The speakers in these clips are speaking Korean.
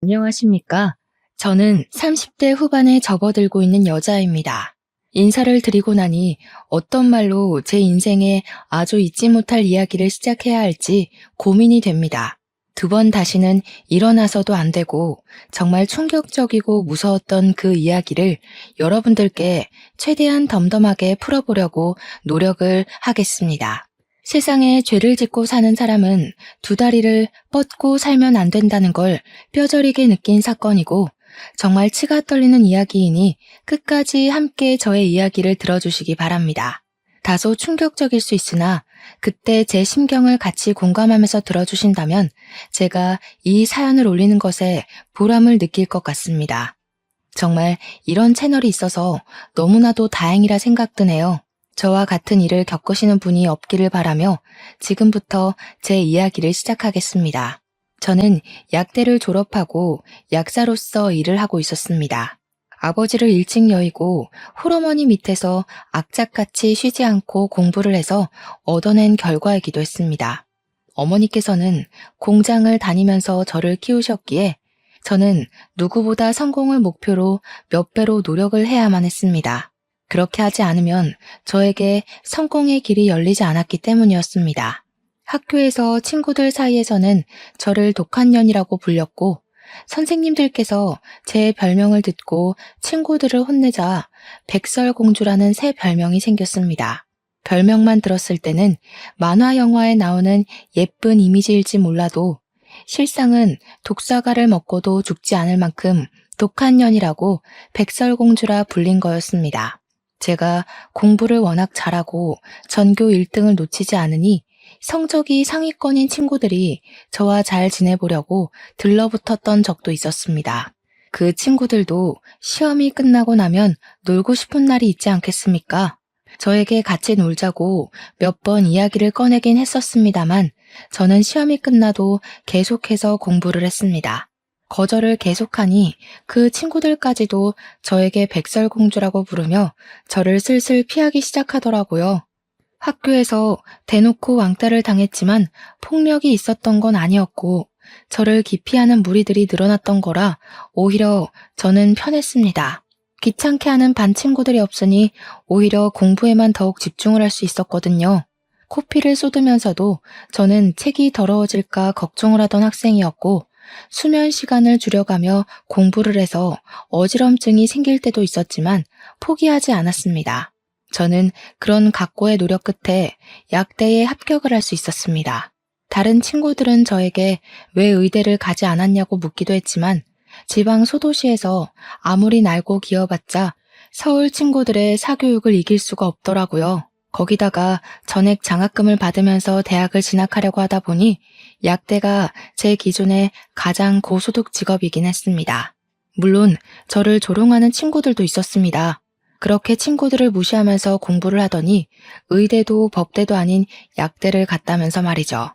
안녕하십니까? 저는 30대 후반에 접어들고 있는 여자입니다. 인사를 드리고 나니 어떤 말로 제 인생에 아주 잊지 못할 이야기를 시작해야 할지 고민이 됩니다. 두 번 다시는 일어나서도 안 되고 정말 충격적이고 무서웠던 그 이야기를 여러분들께 최대한 덤덤하게 풀어보려고 노력을 하겠습니다. 세상에 죄를 짓고 사는 사람은 두 다리를 뻗고 살면 안 된다는 걸 뼈저리게 느낀 사건이고 정말 치가 떨리는 이야기이니 끝까지 함께 저의 이야기를 들어주시기 바랍니다. 다소 충격적일 수 있으나 그때 제 심경을 같이 공감하면서 들어주신다면 제가 이 사연을 올리는 것에 보람을 느낄 것 같습니다. 정말 이런 채널이 있어서 너무나도 다행이라 생각드네요. 저와 같은 일을 겪으시는 분이 없기를 바라며 지금부터 제 이야기를 시작하겠습니다. 저는 약대를 졸업하고 약사로서 일을 하고 있었습니다. 아버지를 일찍 여의고 홀어머니 밑에서 악착같이 쉬지 않고 공부를 해서 얻어낸 결과이기도 했습니다. 어머니께서는 공장을 다니면서 저를 키우셨기에 저는 누구보다 성공을 목표로 몇 배로 노력을 해야만 했습니다. 그렇게 하지 않으면 저에게 성공의 길이 열리지 않았기 때문이었습니다. 학교에서 친구들 사이에서는 저를 독한 년이라고 불렸고 선생님들께서 제 별명을 듣고 친구들을 혼내자 백설공주라는 새 별명이 생겼습니다. 별명만 들었을 때는 만화 영화에 나오는 예쁜 이미지일지 몰라도 실상은 독사과를 먹고도 죽지 않을 만큼 독한 년이라고 백설공주라 불린 거였습니다. 제가 공부를 워낙 잘하고 전교 1등을 놓치지 않으니 성적이 상위권인 친구들이 저와 잘 지내보려고 들러붙었던 적도 있었습니다. 그 친구들도 시험이 끝나고 나면 놀고 싶은 날이 있지 않겠습니까? 저에게 같이 놀자고 몇 번 이야기를 꺼내긴 했었습니다만 저는 시험이 끝나도 계속해서 공부를 했습니다. 거절을 계속하니 그 친구들까지도 저에게 백설공주라고 부르며 저를 슬슬 피하기 시작하더라고요. 학교에서 대놓고 왕따를 당했지만 폭력이 있었던 건 아니었고 저를 기피하는 무리들이 늘어났던 거라 오히려 저는 편했습니다. 귀찮게 하는 반 친구들이 없으니 오히려 공부에만 더욱 집중을 할 수 있었거든요. 코피를 쏟으면서도 저는 책이 더러워질까 걱정을 하던 학생이었고 수면 시간을 줄여가며 공부를 해서 어지럼증이 생길 때도 있었지만 포기하지 않았습니다. 저는 그런 각고의 노력 끝에 약대에 합격을 할 수 있었습니다. 다른 친구들은 저에게 왜 의대를 가지 않았냐고 묻기도 했지만 지방 소도시에서 아무리 날고 기어봤자 서울 친구들의 사교육을 이길 수가 없더라고요. 거기다가 전액 장학금을 받으면서 대학을 진학하려고 하다 보니 약대가 제 기준에 가장 고소득 직업이긴 했습니다. 물론 저를 조롱하는 친구들도 있었습니다. 그렇게 친구들을 무시하면서 공부를 하더니 의대도 법대도 아닌 약대를 갔다면서 말이죠.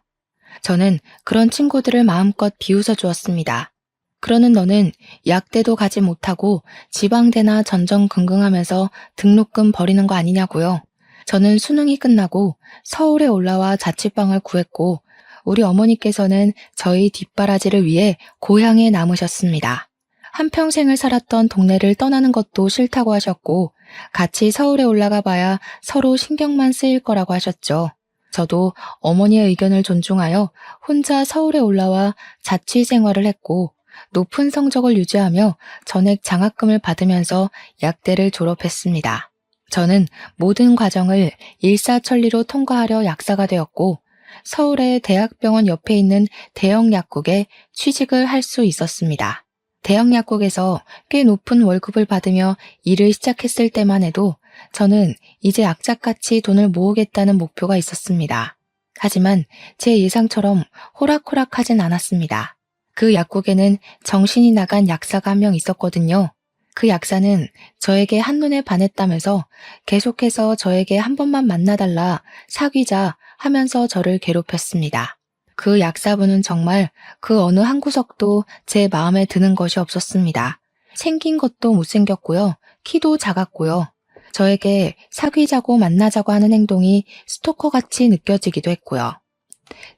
저는 그런 친구들을 마음껏 비웃어 주었습니다. 그러는 너는 약대도 가지 못하고 지방대나 전전긍긍하면서 등록금 버리는 거 아니냐고요. 저는 수능이 끝나고 서울에 올라와 자취방을 구했고 우리 어머니께서는 저희 뒷바라지를 위해 고향에 남으셨습니다. 한평생을 살았던 동네를 떠나는 것도 싫다고 하셨고 같이 서울에 올라가 봐야 서로 신경만 쓰일 거라고 하셨죠. 저도 어머니의 의견을 존중하여 혼자 서울에 올라와 자취 생활을 했고 높은 성적을 유지하며 전액 장학금을 받으면서 약대를 졸업했습니다. 저는 모든 과정을 일사천리로 통과하려 약사가 되었고 서울의 대학병원 옆에 있는 대형 약국에 취직을 할 수 있었습니다. 대형 약국에서 꽤 높은 월급을 받으며 일을 시작했을 때만 해도 저는 이제 악착같이 돈을 모으겠다는 목표가 있었습니다. 하지만 제 예상처럼 호락호락하진 않았습니다. 그 약국에는 정신이 나간 약사가 한 명 있었거든요. 그 약사는 저에게 한눈에 반했다면서 계속해서 저에게 한 번만 만나달라, 사귀자 하면서 저를 괴롭혔습니다. 그 약사분은 정말 그 어느 한 구석도 제 마음에 드는 것이 없었습니다. 생긴 것도 못생겼고요. 키도 작았고요. 저에게 사귀자고 만나자고 하는 행동이 스토커같이 느껴지기도 했고요.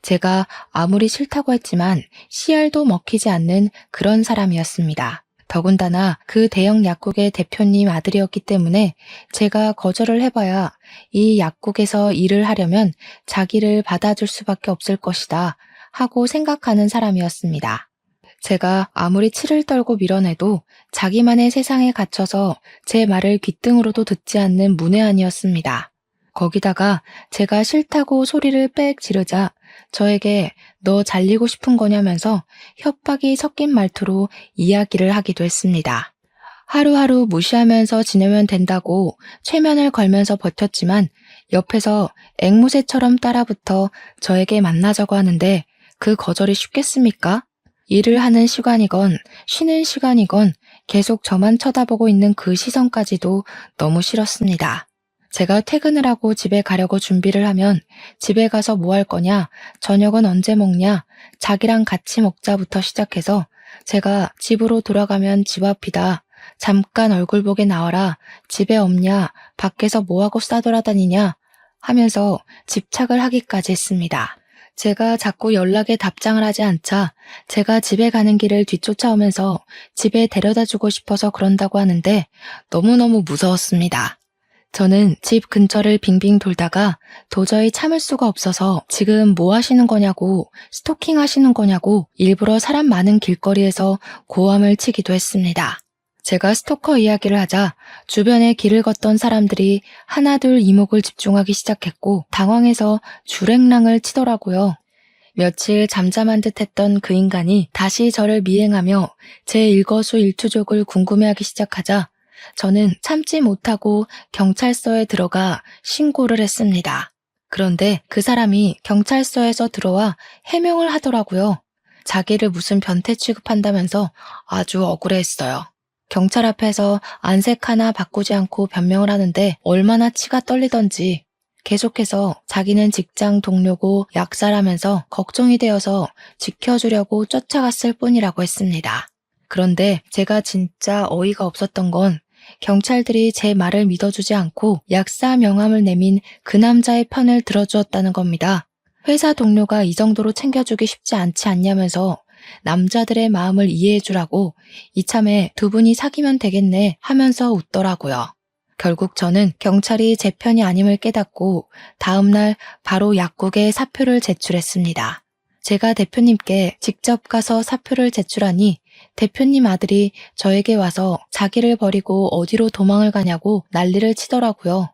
제가 아무리 싫다고 했지만 씨알도 먹히지 않는 그런 사람이었습니다. 더군다나 그 대형 약국의 대표님 아들이었기 때문에 제가 거절을 해봐야 이 약국에서 일을 하려면 자기를 받아줄 수밖에 없을 것이다 하고 생각하는 사람이었습니다. 제가 아무리 치를 떨고 밀어내도 자기만의 세상에 갇혀서 제 말을 귓등으로도 듣지 않는 문외한이었습니다. 거기다가 제가 싫다고 소리를 빽 지르자 저에게 너 잘리고 싶은 거냐면서 협박이 섞인 말투로 이야기를 하기도 했습니다. 하루하루 무시하면서 지내면 된다고 최면을 걸면서 버텼지만 옆에서 앵무새처럼 따라붙어 저에게 만나자고 하는데 그 거절이 쉽겠습니까? 일을 하는 시간이건 쉬는 시간이건 계속 저만 쳐다보고 있는 그 시선까지도 너무 싫었습니다. 제가 퇴근을 하고 집에 가려고 준비를 하면 집에 가서 뭐 할 거냐, 저녁은 언제 먹냐, 자기랑 같이 먹자부터 시작해서 제가 집으로 돌아가면 집 앞이다, 잠깐 얼굴 보게 나와라, 집에 없냐, 밖에서 뭐하고 싸돌아다니냐 하면서 집착을 하기까지 했습니다. 제가 자꾸 연락에 답장을 하지 않자 제가 집에 가는 길을 뒤쫓아오면서 집에 데려다 주고 싶어서 그런다고 하는데 너무너무 무서웠습니다. 저는 집 근처를 빙빙 돌다가 도저히 참을 수가 없어서 지금 뭐 하시는 거냐고, 스토킹 하시는 거냐고 일부러 사람 많은 길거리에서 고함을 치기도 했습니다. 제가 스토커 이야기를 하자 주변에 길을 걷던 사람들이 하나둘 이목을 집중하기 시작했고 당황해서 줄행랑을 치더라고요. 며칠 잠잠한 듯 했던 그 인간이 다시 저를 미행하며 제 일거수일투족을 궁금해하기 시작하자 저는 참지 못하고 경찰서에 들어가 신고를 했습니다. 그런데 그 사람이 경찰서에서 들어와 해명을 하더라고요. 자기를 무슨 변태 취급한다면서 아주 억울해했어요. 경찰 앞에서 안색 하나 바꾸지 않고 변명을 하는데 얼마나 치가 떨리던지 계속해서 자기는 직장 동료고 약사라면서 걱정이 되어서 지켜주려고 쫓아갔을 뿐이라고 했습니다. 그런데 제가 진짜 어이가 없었던 건 경찰들이 제 말을 믿어주지 않고 약사 명함을 내민 그 남자의 편을 들어주었다는 겁니다. 회사 동료가 이 정도로 챙겨주기 쉽지 않지 않냐면서 남자들의 마음을 이해해주라고 이참에 두 분이 사귀면 되겠네 하면서 웃더라고요. 결국 저는 경찰이 제 편이 아님을 깨닫고 다음날 바로 약국에 사표를 제출했습니다. 제가 대표님께 직접 가서 사표를 제출하니 대표님 아들이 저에게 와서 자기를 버리고 어디로 도망을 가냐고 난리를 치더라고요.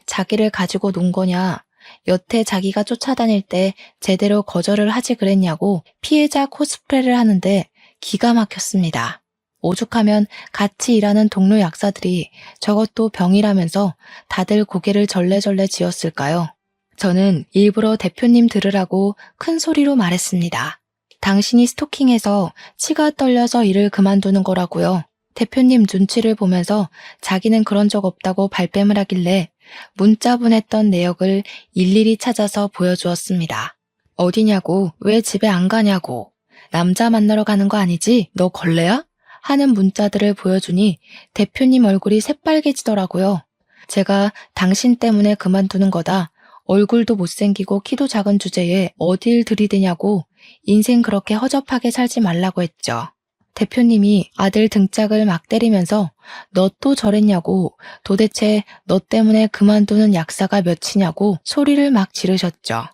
자기를 가지고 논 거냐, 여태 자기가 쫓아다닐 때 제대로 거절을 하지 그랬냐고 피해자 코스프레를 하는데 기가 막혔습니다. 오죽하면 같이 일하는 동료 약사들이 저것도 병이라면서 다들 고개를 절레절레 지었을까요? 저는 일부러 대표님 들으라고 큰 소리로 말했습니다. 당신이 스토킹해서 치가 떨려서 일을 그만두는 거라고요. 대표님 눈치를 보면서 자기는 그런 적 없다고 발뺌을 하길래 문자 보냈던 내역을 일일이 찾아서 보여주었습니다. 어디냐고, 왜 집에 안 가냐고, 남자 만나러 가는 거 아니지? 너 걸레야? 하는 문자들을 보여주니 대표님 얼굴이 새빨개지더라고요. 제가 당신 때문에 그만두는 거다. 얼굴도 못생기고 키도 작은 주제에 어딜 들이대냐고 인생 그렇게 허접하게 살지 말라고 했죠. 대표님이 아들 등짝을 막 때리면서 너 또 저랬냐고 도대체 너 때문에 그만두는 약사가 몇이냐고 소리를 막 지르셨죠.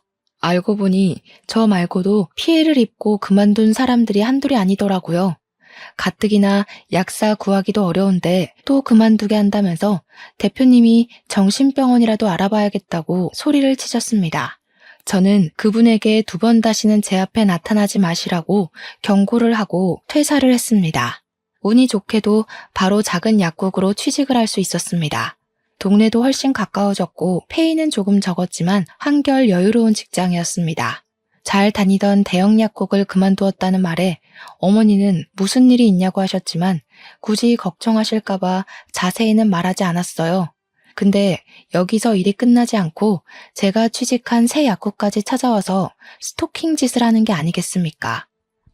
알고 보니 저 말고도 피해를 입고 그만둔 사람들이 한둘이 아니더라고요. 가뜩이나 약사 구하기도 어려운데 또 그만두게 한다면서 대표님이 정신병원이라도 알아봐야겠다고 소리를 치셨습니다. 저는 그분에게 두 번 다시는 제 앞에 나타나지 마시라고 경고를 하고 퇴사를 했습니다. 운이 좋게도 바로 작은 약국으로 취직을 할 수 있었습니다. 동네도 훨씬 가까워졌고 페이는 조금 적었지만 한결 여유로운 직장이었습니다. 잘 다니던 대형 약국을 그만두었다는 말에 어머니는 무슨 일이 있냐고 하셨지만 굳이 걱정하실까봐 자세히는 말하지 않았어요. 근데 여기서 일이 끝나지 않고 제가 취직한 새 약국까지 찾아와서 스토킹 짓을 하는 게 아니겠습니까?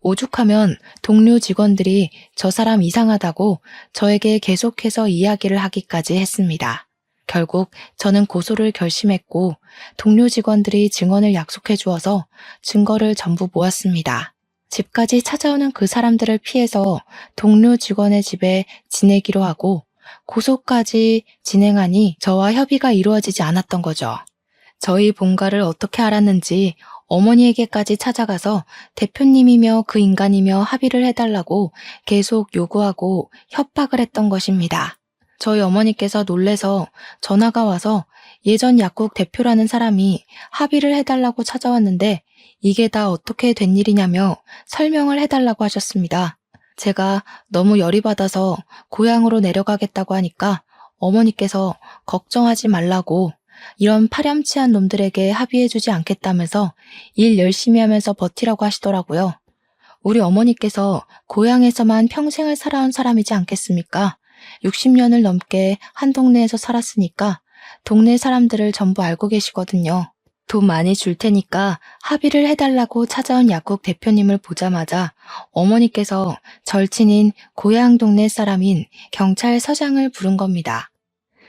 오죽하면 동료 직원들이 저 사람 이상하다고 저에게 계속해서 이야기를 하기까지 했습니다. 결국 저는 고소를 결심했고 동료 직원들이 증언을 약속해 주어서 증거를 전부 모았습니다. 집까지 찾아오는 그 사람들을 피해서 동료 직원의 집에 지내기로 하고 고소까지 진행하니 저와 협의가 이루어지지 않았던 거죠. 저희 본가를 어떻게 알았는지 어머니에게까지 찾아가서 대표님이며 그 인간이며 합의를 해달라고 계속 요구하고 협박을 했던 것입니다. 저희 어머니께서 놀래서 전화가 와서 예전 약국 대표라는 사람이 합의를 해달라고 찾아왔는데 이게 다 어떻게 된 일이냐며 설명을 해달라고 하셨습니다. 제가 너무 열이 받아서 고향으로 내려가겠다고 하니까 어머니께서 걱정하지 말라고 이런 파렴치한 놈들에게 합의해주지 않겠다면서 일 열심히 하면서 버티라고 하시더라고요. 우리 어머니께서 고향에서만 평생을 살아온 사람이지 않겠습니까? 60년을 넘게 한 동네에서 살았으니까 동네 사람들을 전부 알고 계시거든요. 돈 많이 줄 테니까 합의를 해달라고 찾아온 약국 대표님을 보자마자 어머니께서 절친인 고향 동네 사람인 경찰서장을 부른 겁니다.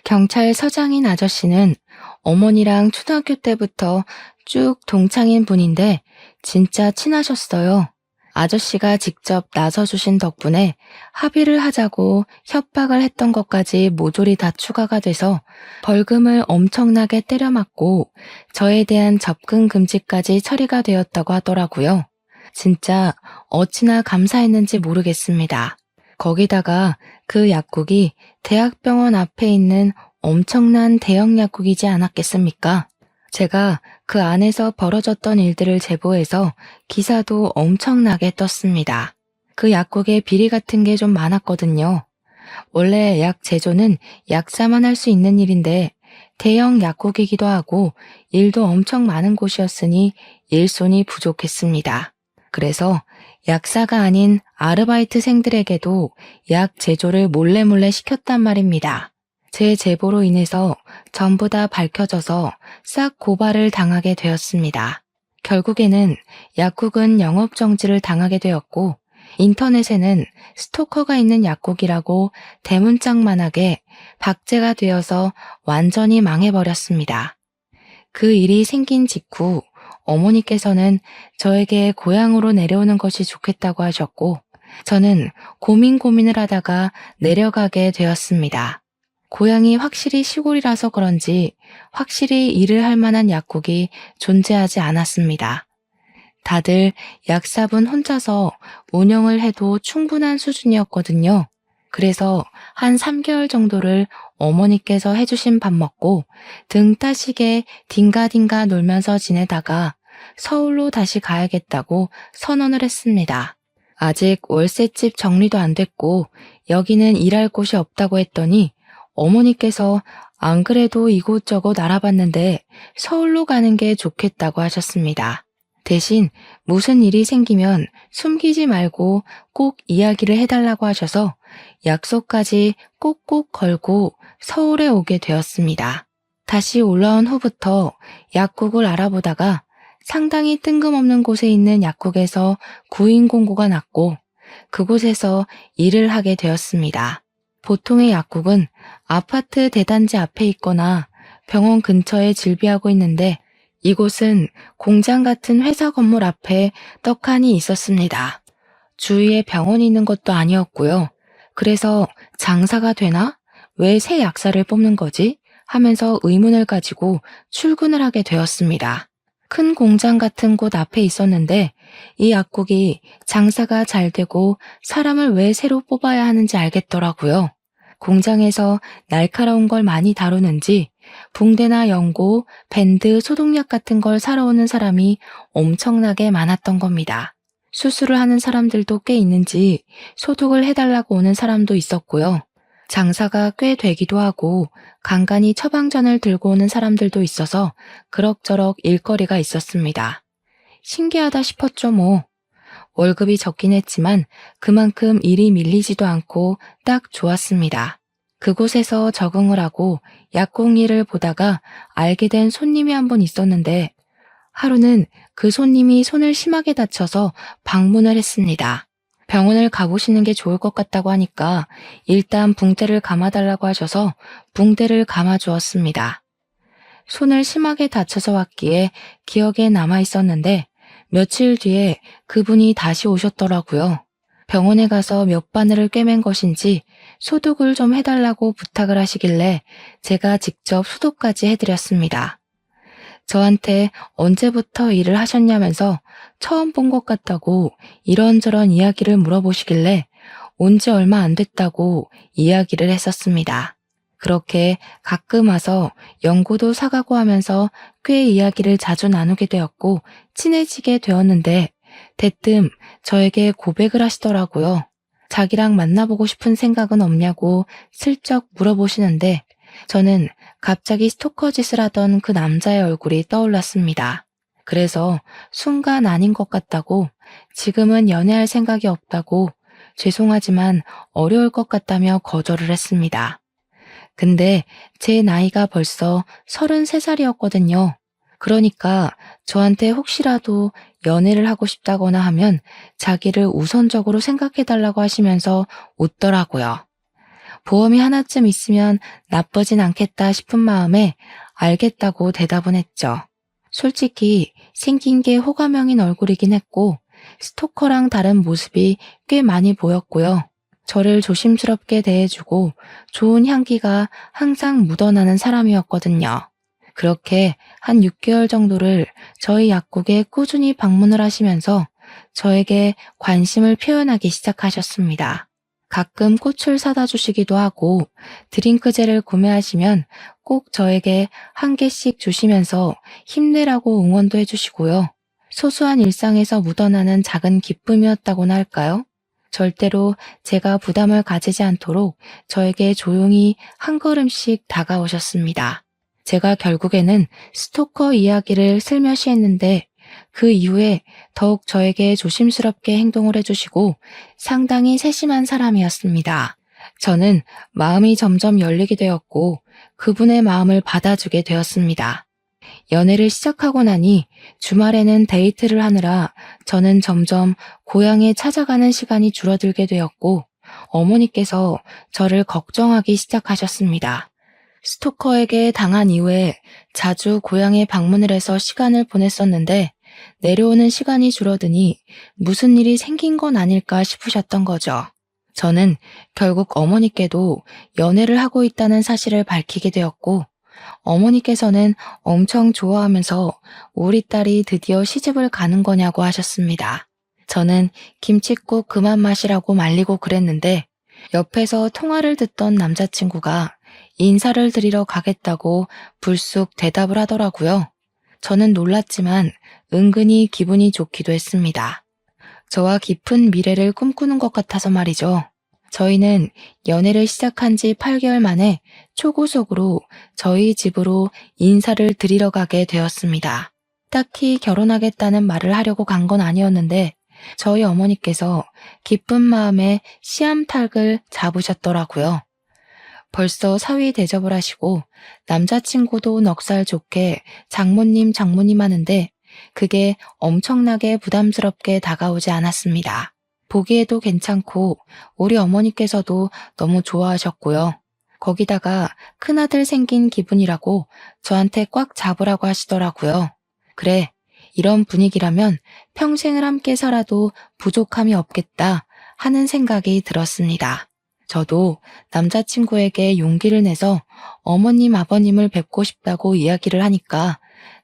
경찰서장인 아저씨는 어머니랑 초등학교 때부터 쭉 동창인 분인데 진짜 친하셨어요. 아저씨가 직접 나서주신 덕분에 합의를 하자고 협박을 했던 것까지 모조리 다 추가가 돼서 벌금을 엄청나게 때려맞고 저에 대한 접근 금지까지 처리가 되었다고 하더라고요. 진짜 어찌나 감사했는지 모르겠습니다. 거기다가 그 약국이 대학병원 앞에 있는 엄청난 대형 약국이지 않았겠습니까? 제가 그 안에서 벌어졌던 일들을 제보해서 기사도 엄청나게 떴습니다. 그 약국에 비리 같은 게 좀 많았거든요. 원래 약 제조는 약사만 할 수 있는 일인데 대형 약국이기도 하고 일도 엄청 많은 곳이었으니 일손이 부족했습니다. 그래서 약사가 아닌 아르바이트생들에게도 약 제조를 몰래 시켰단 말입니다. 제 제보로 인해서 전부 다 밝혀져서 싹 고발을 당하게 되었습니다. 결국에는 약국은 영업정지를 당하게 되었고 인터넷에는 스토커가 있는 약국이라고 대문짝만하게 박제가 되어서 완전히 망해버렸습니다. 그 일이 생긴 직후 어머니께서는 저에게 고향으로 내려오는 것이 좋겠다고 하셨고 저는 고민을 하다가 내려가게 되었습니다. 고향이 확실히 시골이라서 그런지 확실히 일을 할 만한 약국이 존재하지 않았습니다. 다들 약사분 혼자서 운영을 해도 충분한 수준이었거든요. 그래서 한 3개월 정도를 어머니께서 해주신 밥 먹고 등 따시게 딩가딩가 놀면서 지내다가 서울로 다시 가야겠다고 선언을 했습니다. 아직 월세집 정리도 안 됐고 여기는 일할 곳이 없다고 했더니 어머니께서 안 그래도 이곳저곳 알아봤는데 서울로 가는 게 좋겠다고 하셨습니다. 대신 무슨 일이 생기면 숨기지 말고 꼭 이야기를 해달라고 하셔서 약속까지 꼭꼭 걸고 서울에 오게 되었습니다. 다시 올라온 후부터 약국을 알아보다가 상당히 뜬금없는 곳에 있는 약국에서 구인 공고가 났고 그곳에서 일을 하게 되었습니다. 보통의 약국은 아파트 대단지 앞에 있거나 병원 근처에 질비하고 있는데 이곳은 공장 같은 회사 건물 앞에 떡하니 있었습니다. 주위에 병원이 있는 것도 아니었고요. 그래서 장사가 되나? 왜 새 약사를 뽑는 거지? 하면서 의문을 가지고 출근을 하게 되었습니다. 큰 공장 같은 곳 앞에 있었는데 이 약국이 장사가 잘 되고 사람을 왜 새로 뽑아야 하는지 알겠더라고요. 공장에서 날카로운 걸 많이 다루는지 붕대나 연고, 밴드, 소독약 같은 걸 사러 오는 사람이 엄청나게 많았던 겁니다. 수술을 하는 사람들도 꽤 있는지 소독을 해달라고 오는 사람도 있었고요. 장사가 꽤 되기도 하고 간간히 처방전을 들고 오는 사람들도 있어서 그럭저럭 일거리가 있었습니다. 신기하다 싶었죠 뭐. 월급이 적긴 했지만 그만큼 일이 밀리지도 않고 딱 좋았습니다. 그곳에서 적응을 하고 약국 일을 보다가 알게 된 손님이 한 분 있었는데 하루는 그 손님이 손을 심하게 다쳐서 방문을 했습니다. 병원을 가보시는 게 좋을 것 같다고 하니까 일단 붕대를 감아달라고 하셔서 붕대를 감아주었습니다. 손을 심하게 다쳐서 왔기에 기억에 남아 있었는데 며칠 뒤에 그분이 다시 오셨더라고요. 병원에 가서 몇 바늘을 꿰맨 것인지 소독을 좀 해달라고 부탁을 하시길래 제가 직접 소독까지 해드렸습니다. 저한테 언제부터 일을 하셨냐면서 처음 본 것 같다고 이런저런 이야기를 물어보시길래 온 지 얼마 안 됐다고 이야기를 했었습니다. 그렇게 가끔 와서 연고도 사가고 하면서 꽤 이야기를 자주 나누게 되었고 친해지게 되었는데 대뜸 저에게 고백을 하시더라고요. 자기랑 만나보고 싶은 생각은 없냐고 슬쩍 물어보시는데 저는 갑자기 스토커 짓을 하던 그 남자의 얼굴이 떠올랐습니다. 그래서 순간 아닌 것 같다고, 지금은 연애할 생각이 없다고, 죄송하지만 어려울 것 같다며 거절을 했습니다. 근데 제 나이가 벌써 33살이었거든요. 그러니까 저한테 혹시라도 연애를 하고 싶다거나 하면 자기를 우선적으로 생각해달라고 하시면서 웃더라고요. 보험이 하나쯤 있으면 나쁘진 않겠다 싶은 마음에 알겠다고 대답은 했죠. 솔직히 생긴 게 호감형인 얼굴이긴 했고 스토커랑 다른 모습이 꽤 많이 보였고요. 저를 조심스럽게 대해주고 좋은 향기가 항상 묻어나는 사람이었거든요. 그렇게 한 6개월 정도를 저희 약국에 꾸준히 방문을 하시면서 저에게 관심을 표현하기 시작하셨습니다. 가끔 꽃을 사다 주시기도 하고 드링크젤을 구매하시면 꼭 저에게 한 개씩 주시면서 힘내라고 응원도 해주시고요. 소소한 일상에서 묻어나는 작은 기쁨이었다고나 할까요? 절대로 제가 부담을 가지지 않도록 저에게 조용히 한 걸음씩 다가오셨습니다. 제가 결국에는 스토커 이야기를 슬며시 했는데 그 이후에 더욱 저에게 조심스럽게 행동을 해주시고 상당히 세심한 사람이었습니다. 저는 마음이 점점 열리게 되었고 그분의 마음을 받아주게 되었습니다. 연애를 시작하고 나니 주말에는 데이트를 하느라 저는 점점 고향에 찾아가는 시간이 줄어들게 되었고 어머니께서 저를 걱정하기 시작하셨습니다. 스토커에게 당한 이후에 자주 고향에 방문을 해서 시간을 보냈었는데 내려오는 시간이 줄어드니 무슨 일이 생긴 건 아닐까 싶으셨던 거죠. 저는 결국 어머니께도 연애를 하고 있다는 사실을 밝히게 되었고 어머니께서는 엄청 좋아하면서 우리 딸이 드디어 시집을 가는 거냐고 하셨습니다. 저는 김칫국 그만 마시라고 말리고 그랬는데 옆에서 통화를 듣던 남자친구가 인사를 드리러 가겠다고 불쑥 대답을 하더라고요. 저는 놀랐지만 은근히 기분이 좋기도 했습니다. 저와 깊은 미래를 꿈꾸는 것 같아서 말이죠. 저희는 연애를 시작한 지 8개월 만에 초고속으로 저희 집으로 인사를 드리러 가게 되었습니다. 딱히 결혼하겠다는 말을 하려고 간 건 아니었는데 저희 어머니께서 기쁜 마음에 씨암탉을 잡으셨더라고요. 벌써 사위 대접을 하시고 남자친구도 넉살 좋게 장모님 하는데 그게 엄청나게 부담스럽게 다가오지 않았습니다. 보기에도 괜찮고 우리 어머니께서도 너무 좋아하셨고요. 거기다가 큰아들 생긴 기분이라고 저한테 꽉 잡으라고 하시더라고요. 그래, 이런 분위기라면 평생을 함께 살아도 부족함이 없겠다 하는 생각이 들었습니다. 저도 남자친구에게 용기를 내서 어머님, 아버님을 뵙고 싶다고 이야기를 하니까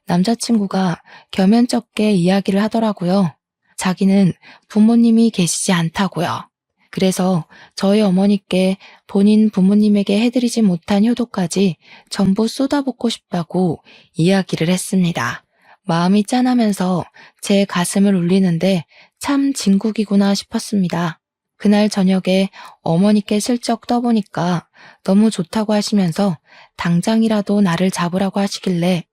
남자친구가 겸연쩍게 이야기를 하더라고요. 자기는 부모님이 계시지 않다고요. 그래서 저희 어머니께 본인 부모님에게 해드리지 못한 효도까지 전부 쏟아붓고 싶다고 이야기를 했습니다. 마음이 짠하면서 제 가슴을 울리는데 참 진국이구나 싶었습니다. 그날 저녁에 어머니께 슬쩍 떠보니까 너무 좋다고 하시면서 당장이라도 나를 잡으라고 하시길래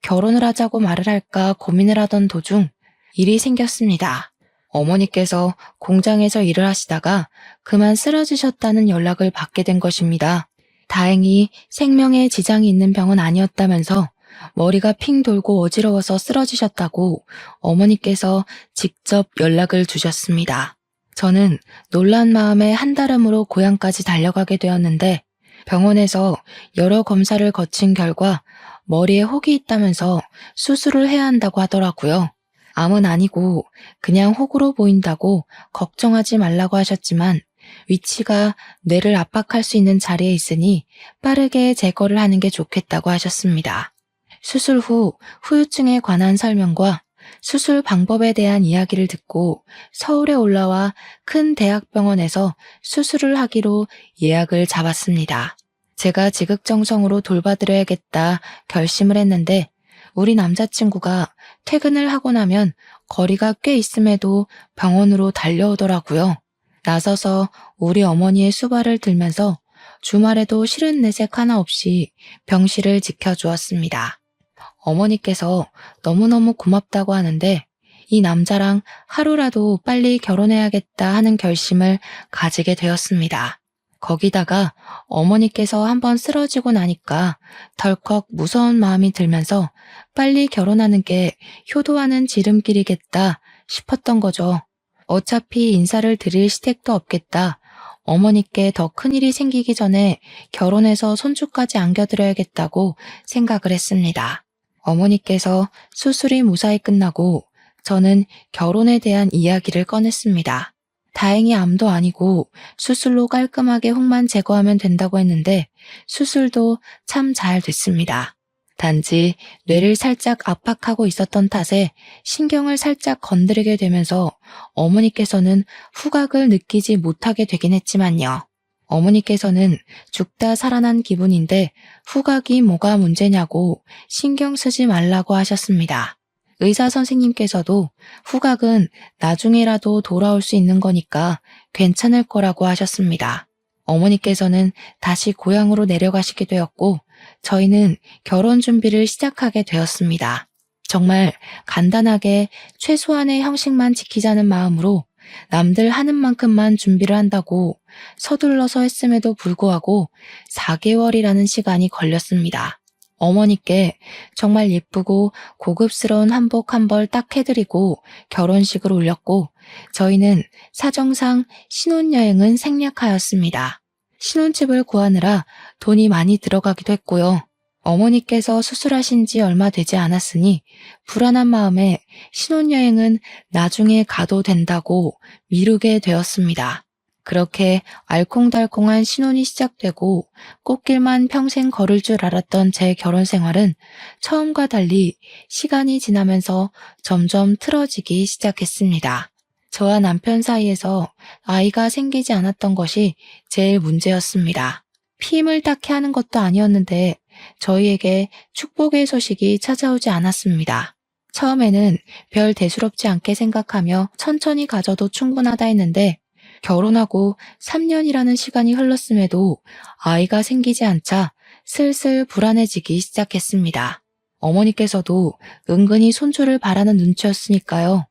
결혼을 하자고 말을 할까 고민을 하던 도중 일이 생겼습니다. 어머니께서 공장에서 일을 하시다가 그만 쓰러지셨다는 연락을 받게 된 것입니다. 다행히 생명에 지장이 있는 병은 아니었다면서 머리가 핑 돌고 어지러워서 쓰러지셨다고 어머니께서 직접 연락을 주셨습니다. 저는 놀란 마음에 한달음으로 고향까지 달려가게 되었는데 병원에서 여러 검사를 거친 결과 머리에 혹이 있다면서 수술을 해야 한다고 하더라고요. 암은 아니고 그냥 혹으로 보인다고 걱정하지 말라고 하셨지만 위치가 뇌를 압박할 수 있는 자리에 있으니 빠르게 제거를 하는 게 좋겠다고 하셨습니다. 수술 후 후유증에 관한 설명과 수술 방법에 대한 이야기를 듣고 서울에 올라와 큰 대학병원에서 수술을 하기로 예약을 잡았습니다. 제가 지극정성으로 돌봐드려야겠다 결심을 했는데 우리 남자친구가 퇴근을 하고 나면 거리가 꽤 있음에도 병원으로 달려오더라고요. 나서서 우리 어머니의 수발을 들면서 주말에도 싫은 내색 하나 없이 병실을 지켜주었습니다. 어머니께서 너무너무 고맙다고 하는데 이 남자랑 하루라도 빨리 결혼해야겠다 하는 결심을 가지게 되었습니다. 거기다가 어머니께서 한번 쓰러지고 나니까 덜컥 무서운 마음이 들면서 빨리 결혼하는 게 효도하는 지름길이겠다 싶었던 거죠. 어차피 인사를 드릴 시댁도 없겠다. 어머니께 더 큰일이 생기기 전에 결혼해서 손주까지 안겨드려야겠다고 생각을 했습니다. 어머니께서 수술이 무사히 끝나고 저는 결혼에 대한 이야기를 꺼냈습니다. 다행히 암도 아니고 수술로 깔끔하게 혹만 제거하면 된다고 했는데 수술도 참 잘 됐습니다. 단지 뇌를 살짝 압박하고 있었던 탓에 신경을 살짝 건드리게 되면서 어머니께서는 후각을 느끼지 못하게 되긴 했지만요. 어머니께서는 죽다 살아난 기분인데 후각이 뭐가 문제냐고 신경 쓰지 말라고 하셨습니다. 의사 선생님께서도 후각은 나중에라도 돌아올 수 있는 거니까 괜찮을 거라고 하셨습니다. 어머니께서는 다시 고향으로 내려가시게 되었고 저희는 결혼 준비를 시작하게 되었습니다. 정말 간단하게 최소한의 형식만 지키자는 마음으로 남들 하는 만큼만 준비를 한다고 서둘러서 했음에도 불구하고 4개월이라는 시간이 걸렸습니다. 어머니께 정말 예쁘고 고급스러운 한복 한 벌 딱 해드리고 결혼식을 올렸고 저희는 사정상 신혼여행은 생략하였습니다. 신혼집을 구하느라 돈이 많이 들어가기도 했고요. 어머니께서 수술하신 지 얼마 되지 않았으니 불안한 마음에 신혼여행은 나중에 가도 된다고 미루게 되었습니다. 그렇게 알콩달콩한 신혼이 시작되고 꽃길만 평생 걸을 줄 알았던 제 결혼 생활은 처음과 달리 시간이 지나면서 점점 틀어지기 시작했습니다. 저와 남편 사이에서 아이가 생기지 않았던 것이 제일 문제였습니다. 피임을 딱히 하는 것도 아니었는데 저희에게 축복의 소식이 찾아오지 않았습니다. 처음에는 별 대수롭지 않게 생각하며 천천히 가져도 충분하다 했는데 결혼하고 3년이라는 시간이 흘렀음에도 아이가 생기지 않자 슬슬 불안해지기 시작했습니다. 어머니께서도 은근히 손주를 바라는 눈치였으니까요.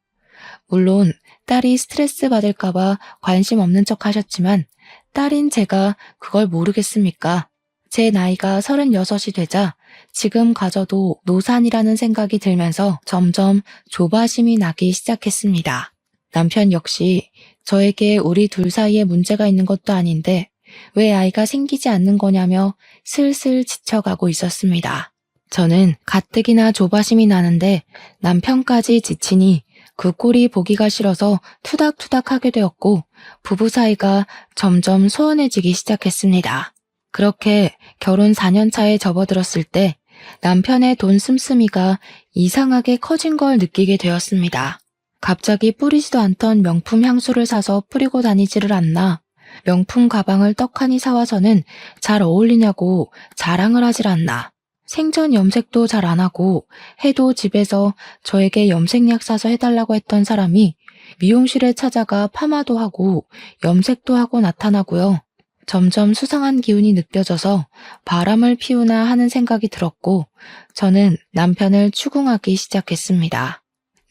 물론 딸이 스트레스 받을까봐 관심 없는 척 하셨지만 딸인 제가 그걸 모르겠습니까? 제 나이가 36이 되자 지금 가져도 노산이라는 생각이 들면서 점점 조바심이 나기 시작했습니다. 남편 역시 저에게 우리 둘 사이에 문제가 있는 것도 아닌데 왜 아이가 생기지 않는 거냐며 슬슬 지쳐가고 있었습니다. 저는 가뜩이나 조바심이 나는데 남편까지 지치니 그 꼴이 보기가 싫어서 투닥투닥하게 되었고 부부 사이가 점점 소원해지기 시작했습니다. 그렇게 결혼 4년 차에 접어들었을 때 남편의 돈 씀씀이가 이상하게 커진 걸 느끼게 되었습니다. 갑자기 뿌리지도 않던 명품 향수를 사서 뿌리고 다니지를 않나, 명품 가방을 떡하니 사와서는 잘 어울리냐고 자랑을 하질 않나, 생전 염색도 잘 안 하고 해도 집에서 저에게 염색약 사서 해달라고 했던 사람이 미용실에 찾아가 파마도 하고 염색도 하고 나타나고요. 점점 수상한 기운이 느껴져서 바람을 피우나 하는 생각이 들었고 저는 남편을 추궁하기 시작했습니다.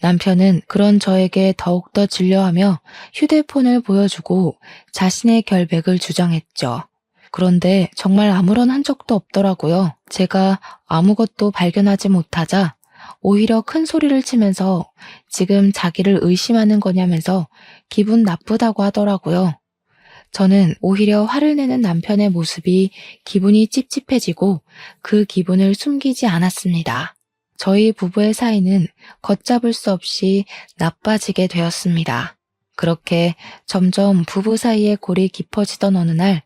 남편은 그런 저에게 더욱더 질려하며 휴대폰을 보여주고 자신의 결백을 주장했죠. 그런데 정말 아무런 흔적도 없더라고요. 제가 아무것도 발견하지 못하자 오히려 큰 소리를 치면서 지금 자기를 의심하는 거냐면서 기분 나쁘다고 하더라고요. 저는 오히려 화를 내는 남편의 모습이 기분이 찝찝해지고 그 기분을 숨기지 않았습니다. 저희 부부의 사이는 걷잡을 수 없이 나빠지게 되었습니다. 그렇게 점점 부부 사이의 골이 깊어지던 어느 날,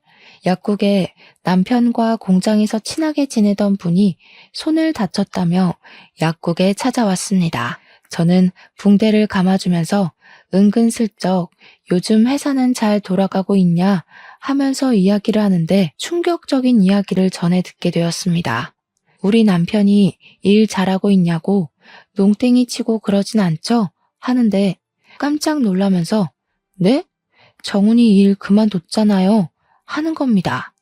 약국에 남편과 공장에서 친하게 지내던 분이 손을 다쳤다며 약국에 찾아왔습니다. 저는 붕대를 감아주면서 은근슬쩍 요즘 회사는 잘 돌아가고 있냐 하면서 이야기를 하는데 충격적인 이야기를 전해 듣게 되었습니다. 우리 남편이 일 잘하고 있냐고 농땡이 치고 그러진 않죠? 하는데 깜짝 놀라면서 네? 정훈이 일 그만뒀잖아요. 하는 겁니다.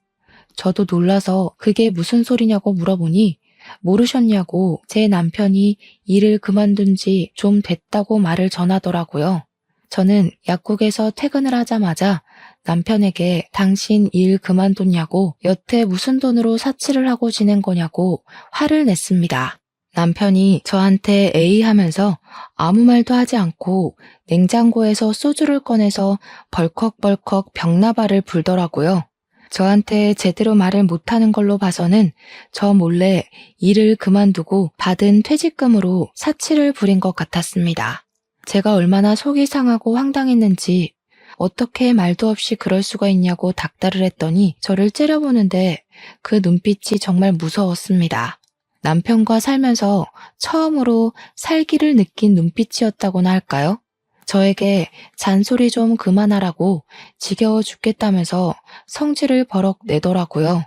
저도 놀라서 그게 무슨 소리냐고 물어보니 모르셨냐고 제 남편이 일을 그만둔 지 좀 됐다고 말을 전하더라고요. 저는 약국에서 퇴근을 하자마자 남편에게 당신 일 그만뒀냐고 여태 무슨 돈으로 사치를 하고 지낸 거냐고 화를 냈습니다. 남편이 저한테 에이 하면서 아무 말도 하지 않고 냉장고에서 소주를 꺼내서 벌컥벌컥 벽나발을 불더라고요. 저한테 제대로 말을 못하는 걸로 봐서는 저 몰래 일을 그만두고 받은 퇴직금으로 사치를 부린 것 같았습니다. 제가 얼마나 속이 상하고 황당했는지 어떻게 말도 없이 그럴 수가 있냐고 닥달을 했더니 저를 째려보는데 그 눈빛이 정말 무서웠습니다. 남편과 살면서 처음으로 살기를 느낀 눈빛이었다고나 할까요? 저에게 잔소리 좀 그만하라고 지겨워 죽겠다면서 성질을 버럭 내더라고요.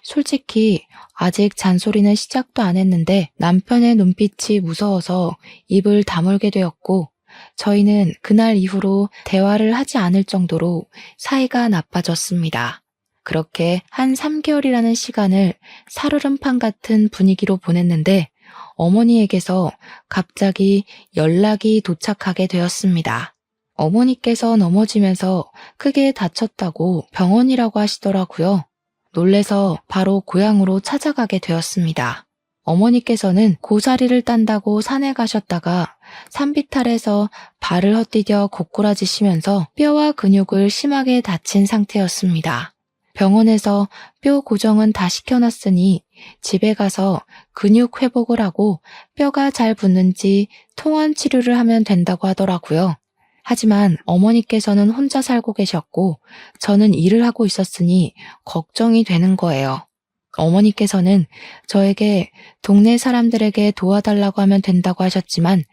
솔직히 아직 잔소리는 시작도 안 했는데 남편의 눈빛이 무서워서 입을 다물게 되었고 저희는 그날 이후로 대화를 하지 않을 정도로 사이가 나빠졌습니다. 그렇게 한 3개월이라는 시간을 살얼음판 같은 분위기로 보냈는데 어머니에게서 갑자기 연락이 도착하게 되었습니다. 어머니께서 넘어지면서 크게 다쳤다고 병원이라고 하시더라고요. 놀래서 바로 고향으로 찾아가게 되었습니다. 어머니께서는 고사리를 딴다고 산에 가셨다가 산비탈에서 발을 헛디뎌 고꾸라지시면서 뼈와 근육을 심하게 다친 상태였습니다. 병원에서 뼈 고정은 다 시켜놨으니 집에 가서 근육 회복을 하고 뼈가 잘 붙는지 통원 치료를 하면 된다고 하더라고요. 하지만 어머니께서는 혼자 살고 계셨고 저는 일을 하고 있었으니 걱정이 되는 거예요. 어머니께서는 저에게 동네 사람들에게 도와달라고 하면 된다고 하셨지만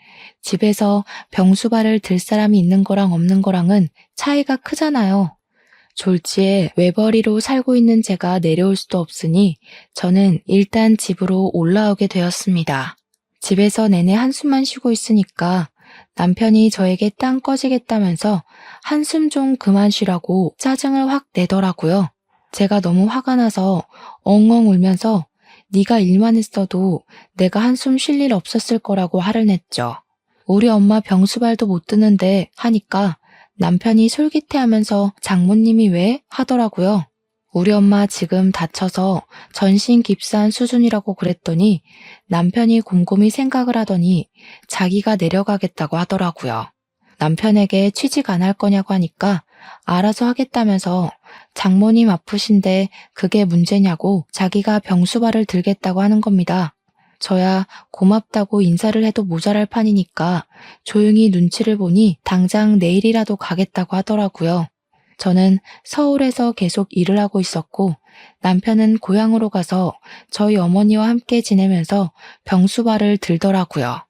집에서 병수발을 들 사람이 있는 거랑 없는 거랑은 차이가 크잖아요. 졸지에 외벌이로 살고 있는 제가 내려올 수도 없으니 저는 일단 집으로 올라오게 되었습니다. 집에서 내내 한숨만 쉬고 있으니까 남편이 저에게 땅 꺼지겠다면서 한숨 좀 그만 쉬라고 짜증을 확 내더라고요. 제가 너무 화가 나서 엉엉 울면서 네가 일만 했어도 내가 한숨 쉴 일 없었을 거라고 화를 냈죠. 우리 엄마 병수발도 못 드는데 하니까 남편이 솔깃해하면서 장모님이 왜? 하더라고요. 우리 엄마 지금 다쳐서 전신 깁스한 수준이라고 그랬더니 남편이 곰곰이 생각을 하더니 자기가 내려가겠다고 하더라고요. 남편에게 취직 안 할 거냐고 하니까 알아서 하겠다면서 장모님 아프신데 그게 문제냐고 자기가 병수발을 들겠다고 하는 겁니다. 저야 고맙다고 인사를 해도 모자랄 판이니까 조용히 눈치를 보니 당장 내일이라도 가겠다고 하더라고요. 저는 서울에서 계속 일을 하고 있었고 남편은 고향으로 가서 저희 어머니와 함께 지내면서 병수발을 들더라고요.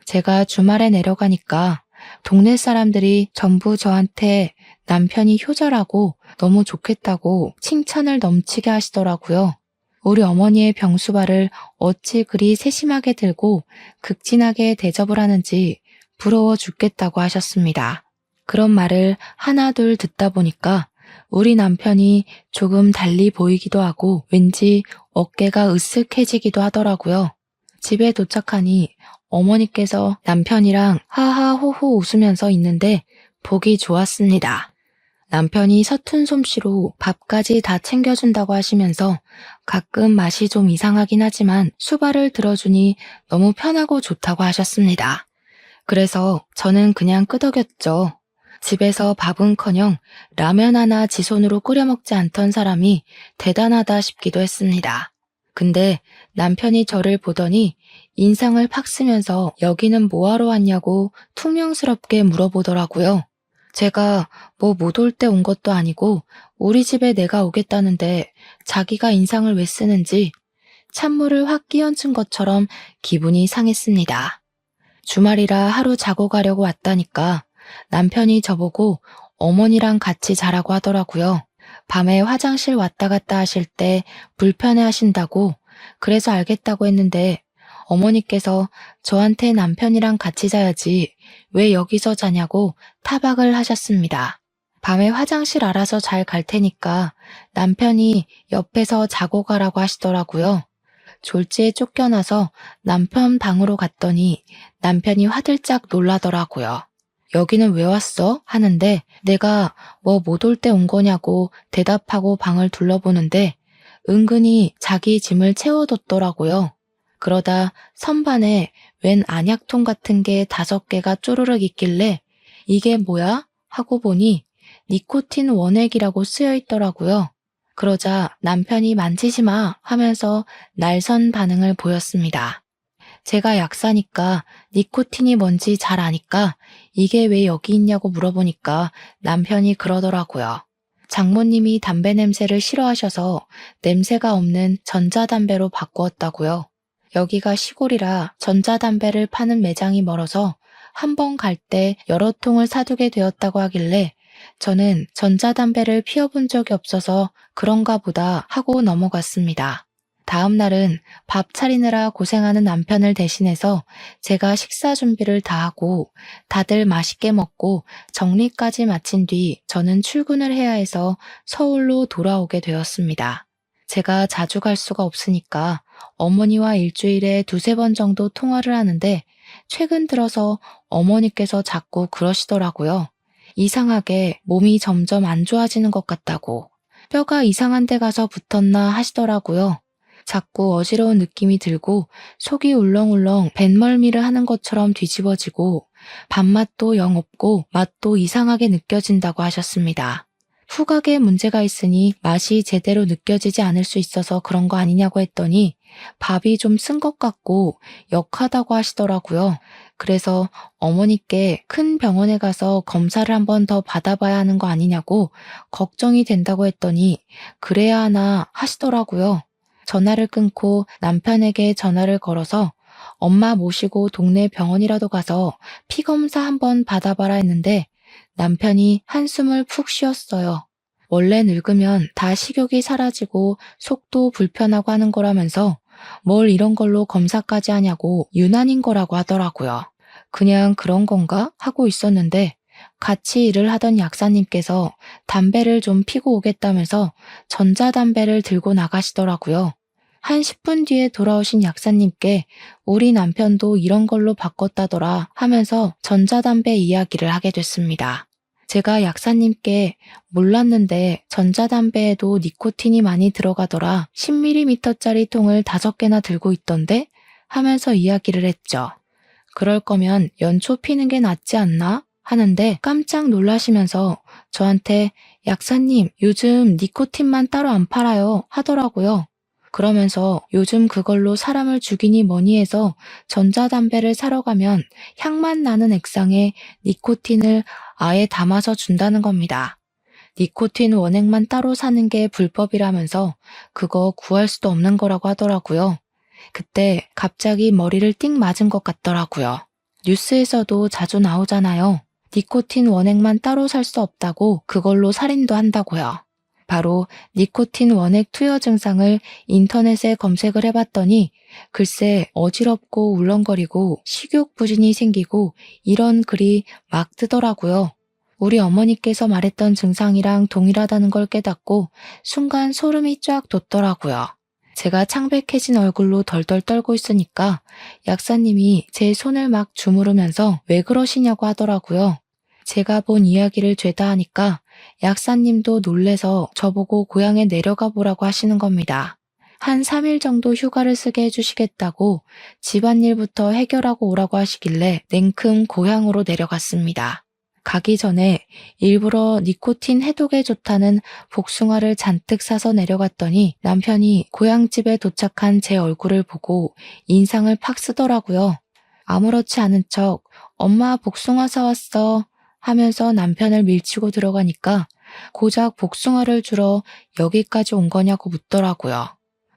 제가 주말에 내려가니까 동네 사람들이 전부 저한테 남편이 효자라고 너무 좋겠다고 칭찬을 넘치게 하시더라고요. 우리 어머니의 병수발을 어찌 그리 세심하게 들고 극진하게 대접을 하는지 부러워 죽겠다고 하셨습니다. 그런 말을 하나둘 듣다 보니까 우리 남편이 조금 달리 보이기도 하고 왠지 어깨가 으쓱해지기도 하더라고요. 집에 도착하니 어머니께서 남편이랑 하하호호 웃으면서 있는데 보기 좋았습니다. 남편이 서툰 솜씨로 밥까지 다 챙겨준다고 하시면서 가끔 맛이 좀 이상하긴 하지만 수발을 들어주니 너무 편하고 좋다고 하셨습니다. 그래서 저는 그냥 끄덕였죠. 집에서 밥은커녕 라면 하나 지 손으로 끓여 먹지 않던 사람이 대단하다 싶기도 했습니다. 근데 남편이 저를 보더니 인상을 팍 쓰면서 여기는 뭐하러 왔냐고 퉁명스럽게 물어보더라고요. 제가 뭐 못 올 때 온 것도 아니고 우리 집에 내가 오겠다는데 자기가 인상을 왜 쓰는지 찬물을 확 끼얹은 것처럼 기분이 상했습니다. 주말이라 하루 자고 가려고 왔다니까 남편이 저보고 어머니랑 같이 자라고 하더라고요. 밤에 화장실 왔다 갔다 하실 때 불편해 하신다고 그래서 알겠다고 했는데 어머니께서 저한테 남편이랑 같이 자야지 왜 여기서 자냐고 타박을 하셨습니다. 밤에 화장실 알아서 잘 갈 테니까 남편이 옆에서 자고 가라고 하시더라고요. 졸지에 쫓겨나서 남편 방으로 갔더니 남편이 화들짝 놀라더라고요. 여기는 왜 왔어? 하는데 내가 뭐 못 올 때 온 거냐고 대답하고 방을 둘러보는데 은근히 자기 짐을 채워뒀더라고요. 그러다 선반에 웬 안약통 같은 게 5개가 쪼르륵 있길래 이게 뭐야? 하고 보니 니코틴 원액이라고 쓰여 있더라고요. 그러자 남편이 만지지 마 하면서 날선 반응을 보였습니다. 제가 약사니까 니코틴이 뭔지 잘 아니까 이게 왜 여기 있냐고 물어보니까 남편이 그러더라고요. 장모님이 담배 냄새를 싫어하셔서 냄새가 없는 전자담배로 바꾸었다고요. 여기가 시골이라 전자담배를 파는 매장이 멀어서 한 번 갈 때 여러 통을 사두게 되었다고 하길래 저는 전자담배를 피워본 적이 없어서 그런가 보다 하고 넘어갔습니다. 다음 날은 밥 차리느라 고생하는 남편을 대신해서 제가 식사 준비를 다 하고 다들 맛있게 먹고 정리까지 마친 뒤 저는 출근을 해야 해서 서울로 돌아오게 되었습니다. 제가 자주 갈 수가 없으니까 어머니와 일주일에 2~3번 정도 통화를 하는데 최근 들어서 어머니께서 자꾸 그러시더라고요. 이상하게 몸이 점점 안 좋아지는 것 같다고. 뼈가 이상한 데 가서 붙었나 하시더라고요. 자꾸 어지러운 느낌이 들고 속이 울렁울렁 뱃멀미를 하는 것처럼 뒤집어지고 밥맛도 영 없고 맛도 이상하게 느껴진다고 하셨습니다. 후각에 문제가 있으니 맛이 제대로 느껴지지 않을 수 있어서 그런 거 아니냐고 했더니 밥이 좀 쓴 것 같고 역하다고 하시더라고요. 그래서 어머니께 큰 병원에 가서 검사를 한 번 더 받아봐야 하는 거 아니냐고 걱정이 된다고 했더니 그래야 하나 하시더라고요. 전화를 끊고 남편에게 전화를 걸어서 엄마 모시고 동네 병원이라도 가서 피 검사 한번 받아봐라 했는데 남편이 한숨을 푹 쉬었어요. 원래 늙으면 다 식욕이 사라지고 속도 불편하고 하는 거라면서 뭘 이런 걸로 검사까지 하냐고 유난인 거라고 하더라고요. 그냥 그런 건가? 하고 있었는데 같이 일을 하던 약사님께서 담배를 좀 피고 오겠다면서 전자담배를 들고 나가시더라고요. 한 10분 뒤에 돌아오신 약사님께 우리 남편도 이런 걸로 바꿨다더라 하면서 전자담배 이야기를 하게 됐습니다. 제가 약사님께 몰랐는데 전자담배에도 니코틴이 많이 들어가더라. 10ml짜리 통을 5개나 들고 있던데? 하면서 이야기를 했죠. 그럴 거면 연초 피는 게 낫지 않나? 하는데 깜짝 놀라시면서 저한테 약사님 요즘 니코틴만 따로 안 팔아요 하더라고요. 그러면서 요즘 그걸로 사람을 죽이니 뭐니 해서 전자담배를 사러 가면 향만 나는 액상에 니코틴을 아예 담아서 준다는 겁니다. 니코틴 원액만 따로 사는 게 불법이라면서 그거 구할 수도 없는 거라고 하더라고요. 그때 갑자기 머리를 띵 맞은 것 같더라고요. 뉴스에서도 자주 나오잖아요. 니코틴 원액만 따로 살 수 없다고 그걸로 살인도 한다고요. 바로 니코틴 원액 투여 증상을 인터넷에 검색을 해봤더니 글쎄 어지럽고 울렁거리고 식욕 부진이 생기고 이런 글이 막 뜨더라고요. 우리 어머니께서 말했던 증상이랑 동일하다는 걸 깨닫고 순간 소름이 쫙 돋더라고요. 제가 창백해진 얼굴로 덜덜 떨고 있으니까 약사님이 제 손을 막 주무르면서 왜 그러시냐고 하더라고요. 제가 본 이야기를 죄다 하니까 약사님도 놀래서 저보고 고향에 내려가 보라고 하시는 겁니다. 한 3일 정도 휴가를 쓰게 해주시겠다고 집안일부터 해결하고 오라고 하시길래 냉큼 고향으로 내려갔습니다. 가기 전에 일부러 니코틴 해독에 좋다는 복숭아를 잔뜩 사서 내려갔더니 남편이 고향집에 도착한 제 얼굴을 보고 인상을 팍 쓰더라고요. 아무렇지 않은 척 엄마 복숭아 사왔어 하면서 남편을 밀치고 들어가니까 고작 복숭아를 주러 여기까지 온 거냐고 묻더라고요.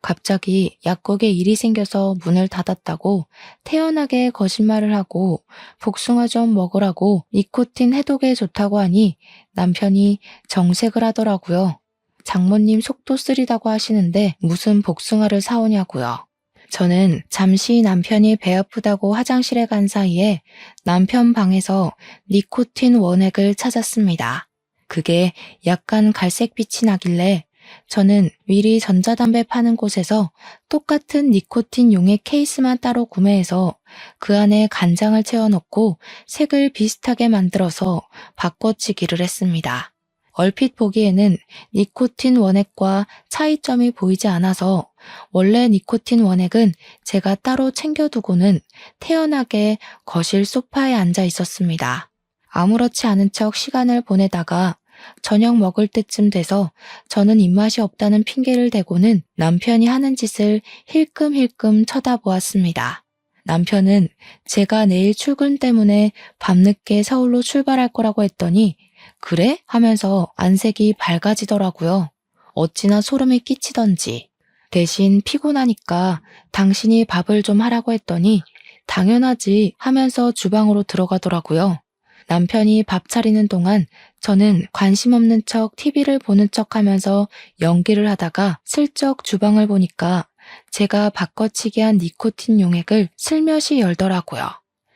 갑자기 약국에 일이 생겨서 문을 닫았다고 태연하게 거짓말을 하고 복숭아 좀 먹으라고 니코틴 해독에 좋다고 하니 남편이 정색을 하더라고요. 장모님 속도 쓰리다고 하시는데 무슨 복숭아를 사오냐고요. 저는 잠시 남편이 배 아프다고 화장실에 간 사이에 남편 방에서 니코틴 원액을 찾았습니다. 그게 약간 갈색빛이 나길래 저는 미리 전자담배 파는 곳에서 똑같은 니코틴 용액 케이스만 따로 구매해서 그 안에 간장을 채워넣고 색을 비슷하게 만들어서 바꿔치기를 했습니다. 얼핏 보기에는 니코틴 원액과 차이점이 보이지 않아서 원래 니코틴 원액은 제가 따로 챙겨두고는 태연하게 거실 소파에 앉아 있었습니다. 아무렇지 않은 척 시간을 보내다가 저녁 먹을 때쯤 돼서 저는 입맛이 없다는 핑계를 대고는 남편이 하는 짓을 힐끔힐끔 쳐다보았습니다. 남편은 제가 내일 출근 때문에 밤늦게 서울로 출발할 거라고 했더니 그래? 하면서 안색이 밝아지더라고요. 어찌나 소름이 끼치던지. 대신 피곤하니까 당신이 밥을 좀 하라고 했더니 당연하지 하면서 주방으로 들어가더라고요. 남편이 밥 차리는 동안 저는 관심 없는 척 TV를 보는 척 하면서 연기를 하다가 슬쩍 주방을 보니까 제가 바꿔치기 한 니코틴 용액을 슬며시 열더라고요.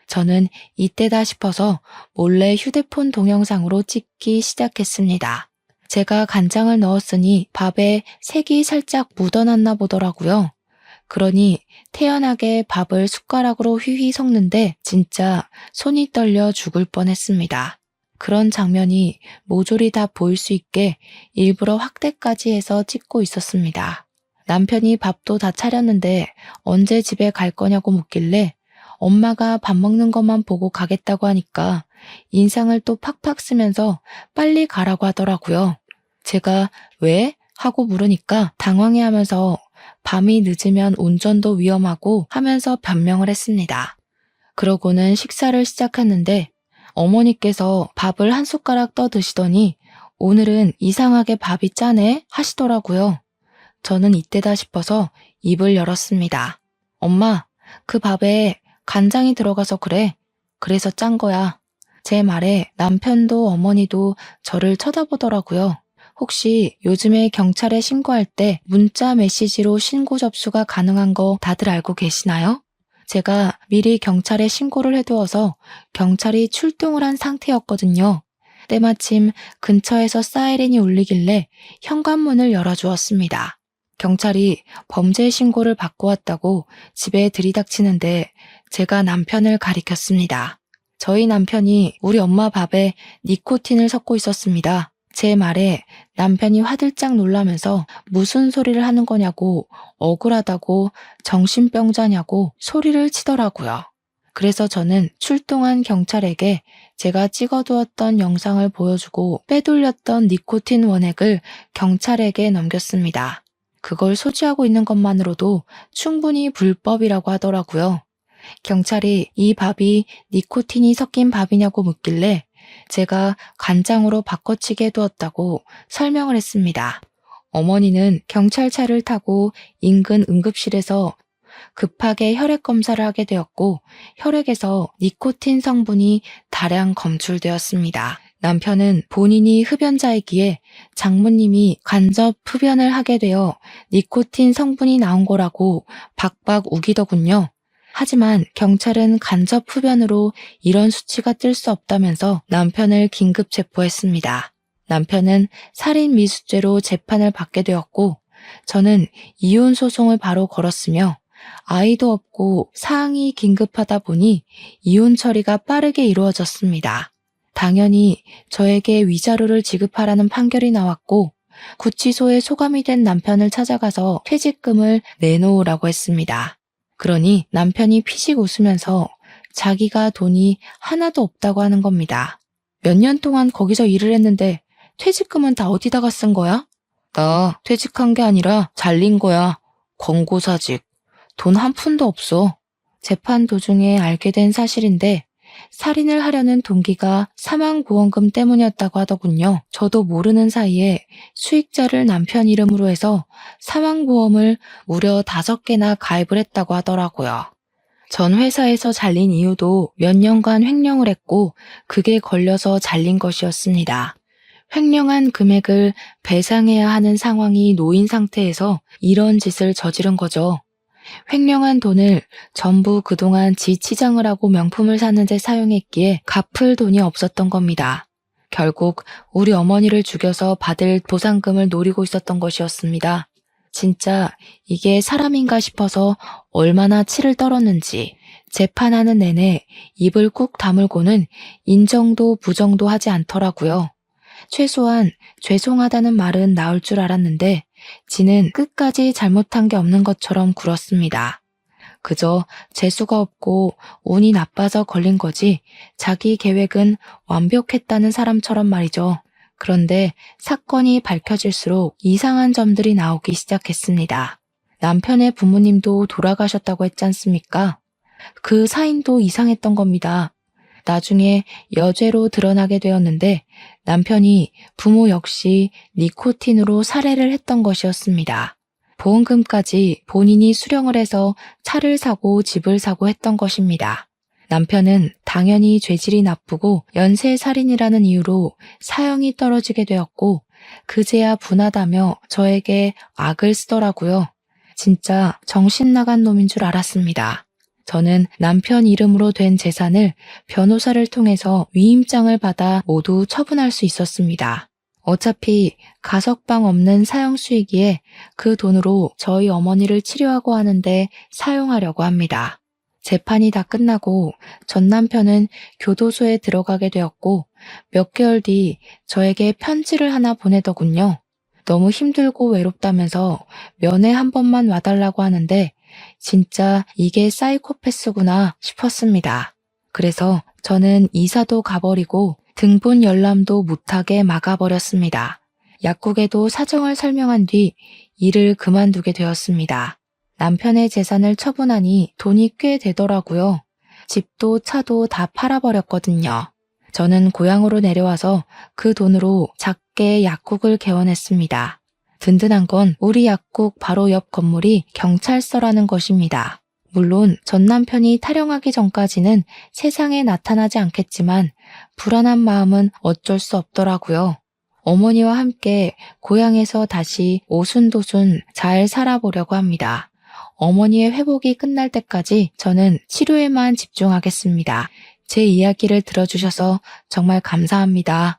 저는 이때다 싶어서 몰래 휴대폰 동영상으로 찍기 시작했습니다. 제가 간장을 넣었으니 밥에 색이 살짝 묻어났나 보더라고요. 그러니 태연하게 밥을 숟가락으로 휘휘 섞는데 진짜 손이 떨려 죽을 뻔했습니다. 그런 장면이 모조리 다 보일 수 있게 일부러 확대까지 해서 찍고 있었습니다. 남편이 밥도 다 차렸는데 언제 집에 갈 거냐고 묻길래 엄마가 밥 먹는 것만 보고 가겠다고 하니까 인상을 또 팍팍 쓰면서 빨리 가라고 하더라고요. 제가 왜? 하고 물으니까 당황해하면서 밤이 늦으면 운전도 위험하고 하면서 변명을 했습니다. 그러고는 식사를 시작했는데 어머니께서 밥을 한 숟가락 떠 드시더니 오늘은 이상하게 밥이 짜네 하시더라고요. 저는 이때다 싶어서 입을 열었습니다. 엄마, 그 밥에 간장이 들어가서 그래. 그래서 짠 거야. 제 말에 남편도 어머니도 저를 쳐다보더라고요. 혹시 요즘에 경찰에 신고할 때 문자 메시지로 신고 접수가 가능한 거 다들 알고 계시나요? 제가 미리 경찰에 신고를 해두어서 경찰이 출동을 한 상태였거든요. 때마침 근처에서 사이렌이 울리길래 현관문을 열어주었습니다. 경찰이 범죄 신고를 받고 왔다고 집에 들이닥치는데 제가 남편을 가리켰습니다. 저희 남편이 우리 엄마 밥에 니코틴을 섞고 있었습니다. 제 말에 남편이 화들짝 놀라면서 무슨 소리를 하는 거냐고 억울하다고 정신병자냐고 소리를 치더라고요. 그래서 저는 출동한 경찰에게 제가 찍어두었던 영상을 보여주고 빼돌렸던 니코틴 원액을 경찰에게 넘겼습니다. 그걸 소지하고 있는 것만으로도 충분히 불법이라고 하더라고요. 경찰이 이 밥이 니코틴이 섞인 밥이냐고 묻길래 제가 간장으로 바꿔치기 해두었다고 설명을 했습니다. 어머니는 경찰차를 타고 인근 응급실에서 급하게 혈액 검사를 하게 되었고 혈액에서 니코틴 성분이 다량 검출되었습니다. 남편은 본인이 흡연자이기에 장모님이 간접 흡연을 하게 되어 니코틴 성분이 나온 거라고 박박 우기더군요. 하지만 경찰은 간접 흡연으로 이런 수치가 뜰 수 없다면서 남편을 긴급 체포했습니다. 남편은 살인 미수죄로 재판을 받게 되었고 저는 이혼 소송을 바로 걸었으며 아이도 없고 사항이 긴급하다 보니 이혼 처리가 빠르게 이루어졌습니다. 당연히 저에게 위자료를 지급하라는 판결이 나왔고 구치소에 소감이 된 남편을 찾아가서 퇴직금을 내놓으라고 했습니다. 그러니 남편이 피식 웃으면서 자기가 돈이 하나도 없다고 하는 겁니다. 몇 년 동안 거기서 일을 했는데 퇴직금은 다 어디다가 쓴 거야? 나 퇴직한 게 아니라 잘린 거야. 권고사직. 돈 한 푼도 없어. 재판 도중에 알게 된 사실인데 살인을 하려는 동기가 사망보험금 때문이었다고 하더군요. 저도 모르는 사이에 수익자를 남편 이름으로 해서 사망보험을 무려 5개나 가입을 했다고 하더라고요. 전 회사에서 잘린 이유도 몇 년간 횡령을 했고 그게 걸려서 잘린 것이었습니다. 횡령한 금액을 배상해야 하는 상황이 놓인 상태에서 이런 짓을 저지른 거죠. 횡령한 돈을 전부 그동안 지 치장을 하고 명품을 사는 데 사용했기에 갚을 돈이 없었던 겁니다. 결국 우리 어머니를 죽여서 받을 보상금을 노리고 있었던 것이었습니다. 진짜 이게 사람인가 싶어서 얼마나 치를 떨었는지 재판하는 내내 입을 꾹 다물고는 인정도 부정도 하지 않더라고요. 최소한 죄송하다는 말은 나올 줄 알았는데 지는 끝까지 잘못한 게 없는 것처럼 굴었습니다. 그저 재수가 없고 운이 나빠서 걸린 거지 자기 계획은 완벽했다는 사람처럼 말이죠. 그런데 사건이 밝혀질수록 이상한 점들이 나오기 시작했습니다. 남편의 부모님도 돌아가셨다고 했지 않습니까? 그 사인도 이상했던 겁니다. 나중에 여죄로 드러나게 되었는데 남편이 부모 역시 니코틴으로 살해를 했던 것이었습니다. 보험금까지 본인이 수령을 해서 차를 사고 집을 사고 했던 것입니다. 남편은 당연히 죄질이 나쁘고 연쇄살인이라는 이유로 사형이 떨어지게 되었고 그제야 분하다며 저에게 악을 쓰더라고요. 진짜 정신 나간 놈인 줄 알았습니다. 저는 남편 이름으로 된 재산을 변호사를 통해서 위임장을 받아 모두 처분할 수 있었습니다. 어차피 가석방 없는 사형 수이기에 그 돈으로 저희 어머니를 치료하고 하는데 사용하려고 합니다. 재판이 다 끝나고 전 남편은 교도소에 들어가게 되었고 몇 개월 뒤 저에게 편지를 하나 보내더군요. 너무 힘들고 외롭다면서 면회 한 번만 와달라고 하는데 진짜 이게 사이코패스구나 싶었습니다. 그래서 저는 이사도 가버리고 등본 열람도 못하게 막아버렸습니다. 약국에도 사정을 설명한 뒤 일을 그만두게 되었습니다. 남편의 재산을 처분하니 돈이 꽤 되더라고요. 집도 차도 다 팔아버렸거든요. 저는 고향으로 내려와서 그 돈으로 작게 약국을 개원했습니다. 든든한 건 우리 약국 바로 옆 건물이 경찰서라는 것입니다. 물론 전 남편이 탈영하기 전까지는 세상에 나타나지 않겠지만 불안한 마음은 어쩔 수 없더라고요. 어머니와 함께 고향에서 다시 오순도순 잘 살아보려고 합니다. 어머니의 회복이 끝날 때까지 저는 치료에만 집중하겠습니다. 제 이야기를 들어주셔서 정말 감사합니다.